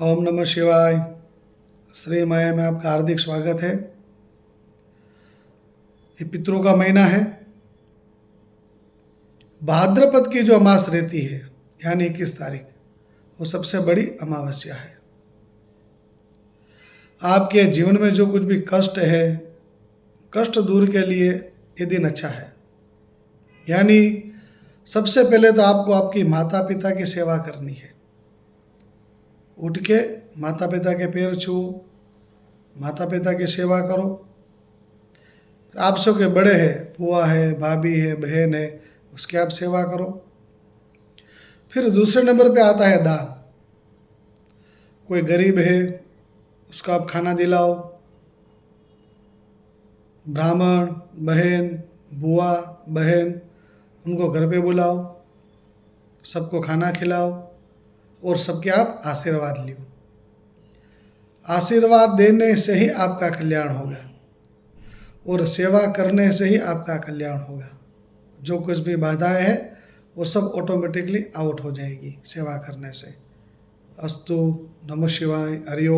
ओम नमः शिवाय। श्री माया में आपका हार्दिक स्वागत है। ये पितरों का महीना है। भाद्रपद की जो अमास रहती है यानी 21 तारीख, वो सबसे बड़ी अमावस्या है। आपके जीवन में जो कुछ भी कष्ट है, कष्ट दूर के लिए ये दिन अच्छा है। यानी सबसे पहले तो आपको आपकी माता पिता की सेवा करनी है। उठ के माता पिता के पैर छू, माता पिता की सेवा करो। आप सब के बड़े हैं, बुआ है, भाभी है, बहन है, उसकी आप सेवा करो। फिर दूसरे नंबर पे आता है दान। कोई गरीब है, उसको आप खाना दिलाओ। ब्राह्मण बहन, बुआ बहन, उनको घर पे बुलाओ, सबको खाना खिलाओ और सबके आप आशीर्वाद लियो। आशीर्वाद देने से ही आपका कल्याण होगा और सेवा करने से ही आपका कल्याण होगा। जो कुछ भी बाधाएं हैं वो सब ऑटोमेटिकली आउट हो जाएगी सेवा करने से। अस्तु। नमः शिवाय। हरि ओम।